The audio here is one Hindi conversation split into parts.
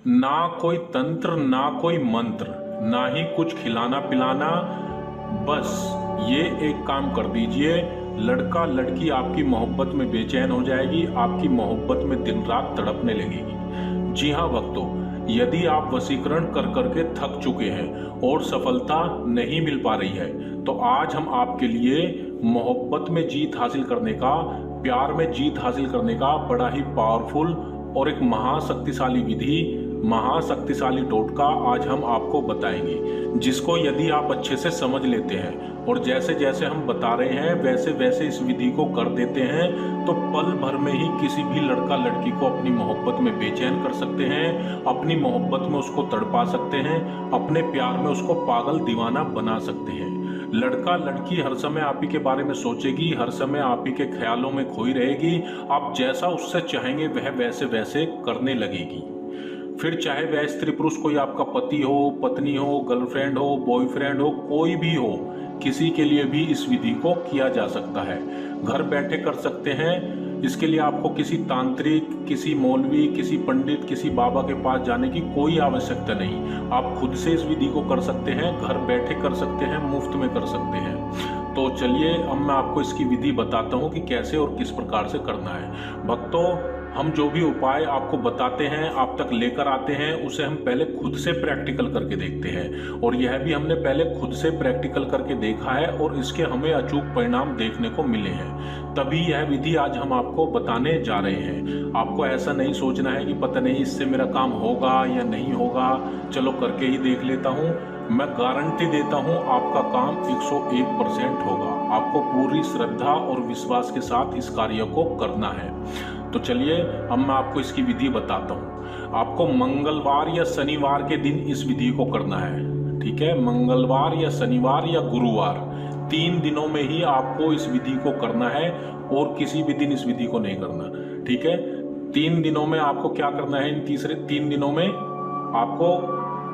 ना कोई तंत्र, ना कोई मंत्र, ना ही कुछ खिलाना पिलाना। बस ये एक काम कर दीजिए, लड़का लड़की आपकी मोहब्बत में बेचैन हो जाएगी, आपकी मोहब्बत में दिन रात तड़पने लगेगी। जी हाँ भक्तों, यदि आप वशीकरण कर करके थक चुके हैं और सफलता नहीं मिल पा रही है, तो आज हम आपके लिए मोहब्बत में जीत हासिल करने का, प्यार में जीत हासिल करने का बड़ा ही पावरफुल और एक महाशक्तिशाली विधि, महाशक्तिशाली टोटका आज हम आपको बताएंगे, जिसको यदि आप अच्छे से समझ लेते हैं और जैसे जैसे हम बता रहे हैं वैसे वैसे इस विधि को कर देते हैं, तो पल भर में ही किसी भी लड़का लड़की को अपनी मोहब्बत में बेचैन कर सकते हैं, अपनी मोहब्बत में उसको तड़पा सकते हैं, अपने प्यार में उसको पागल दीवाना बना सकते हैं। लड़का लड़की हर समय आप ही के बारे में सोचेगी, हर समय आप ही के ख्यालों में खोई रहेगी, आप जैसा उससे चाहेंगे वह वैसे वैसे करने लगेगी। फिर चाहे वह स्त्री पुरुष कोई आपका पति हो, पत्नी हो, गर्लफ्रेंड हो, बॉयफ्रेंड हो, कोई भी हो, किसी के लिए भी इस विधि को किया जा सकता है। घर बैठे कर सकते हैं। इसके लिए आपको किसी तांत्रिक, किसी मौलवी, किसी पंडित, किसी बाबा के पास जाने की कोई आवश्यकता नहीं। आप खुद से इस विधि को कर सकते हैं, घर बैठे कर सकते हैं, मुफ्त में कर सकते हैं। तो चलिए अब मैं आपको इसकी विधि बताता हूँ कि कैसे और किस प्रकार से करना है। भक्तों, हम जो भी उपाय आपको बताते हैं, आप तक लेकर आते हैं, उसे हम पहले खुद से प्रैक्टिकल करके देखते हैं, और यह भी हमने पहले खुद से प्रैक्टिकल करके देखा है और इसके हमें अचूक परिणाम देखने को मिले हैं। तभी यह विधि आज हम आपको बताने जा रहे हैं। आपको ऐसा नहीं सोचना है कि पता नहीं इससे मेरा काम होगा या नहीं होगा, चलो करके ही देख लेता हूँ। मैं गारंटी देता हूँ आपका काम 101% होगा। आपको पूरी श्रद्धा और विश्वास के साथ इस कार्य को करना है। तो चलिए अब मैं आपको इसकी विधि बताता हूँ। आपको मंगलवार या शनिवार के दिन इस विधि को करना है, ठीक है। मंगलवार या शनिवार या गुरुवार, 3 दिनों में ही आपको इस विधि को करना है और किसी भी दिन इस विधि को नहीं करना, ठीक है। 3 दिनों में आपको क्या करना है? इन तीसरे 3 दिनों में आपको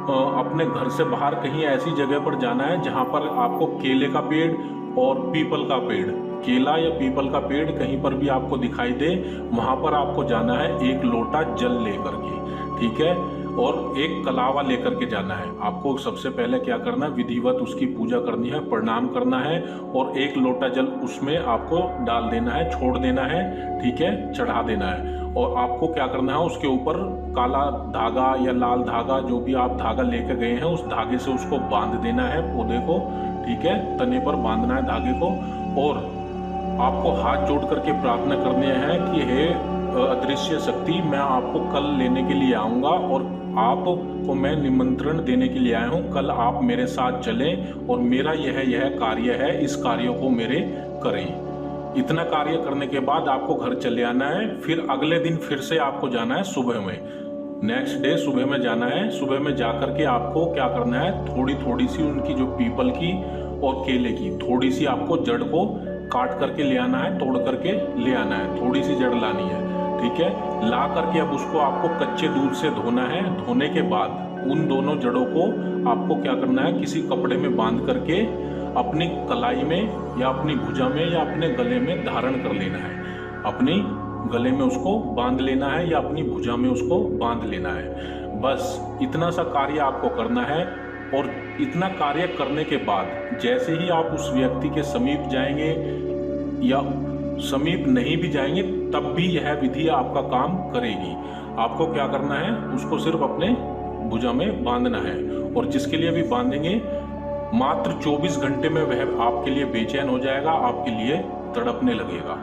अपने घर से बाहर कहीं ऐसी जगह पर जाना है जहां पर आपको केले का पेड़ और पीपल का पेड़, केला या पीपल का पेड़ कहीं पर भी आपको दिखाई दे, वहां पर आपको जाना है 1 लोटा जल लेकर के, ठीक है। और एक कलावा लेकर के जाना है। आपको सबसे पहले क्या करना है? विधिवत उसकी पूजा करनी है, प्रणाम करना है और 1 लोटा जल उसमें आपको डाल देना है, छोड़ देना है, ठीक है, चढ़ा देना है। और आपको क्या करना है? उसके ऊपर काला धागा या लाल धागा, जो भी आप धागा लेकर गए हैं, उस धागे से उसको बांध देना है पौधे को, ठीक है। तने पर बांधना है धागे को और आपको हाथ जोड़ करके प्रार्थना करनी है कि हे अदृश्य शक्ति, मैं आपको कल लेने के लिए आऊँगा और आपको मैं निमंत्रण देने के लिए आया हूँ। कल आप मेरे साथ चलें और मेरा यह कार्य है, इस कार्य को मेरे करें। इतना कार्य करने के बाद आपको घर चले आना है। फिर अगले दिन फिर से आपको जाना है सुबह में, नेक्स्ट डे सुबह में जाना है। सुबह में जाकर के आपको क्या करना है? थोड़ी थोड़ी सी उनकी जो पीपल की और केले की थोड़ी सी आपको जड़ को काट करके ले आना है, तोड़ करके ले आना है, थोड़ी सी जड़ लानी है, ठीक है। ला करके अब उसको आपको कच्चे दूध से धोना है। धोने के बाद उन दोनों जड़ों को आपको क्या करना है? किसी कपड़े में बांध करके अपनी कलाई में या अपनी भुजा में या अपने गले में धारण कर लेना है। अपनी गले में उसको बांध लेना है या अपनी भुजा में उसको बांध लेना है। बस इतना सा कार्य आपको करना है। और इतना कार्य करने के बाद जैसे ही आप उस व्यक्ति के समीप जाएंगे या समीप नहीं भी जाएंगे, तब भी यह विधि आपका काम करेगी। आपको क्या करना है? उसको सिर्फ अपने भुजा में बांधना है और जिसके लिए भी बांधेंगे मात्र 24 घंटे में वह आपके लिए बेचैन हो जाएगा, आपके लिए तड़पने लगेगा।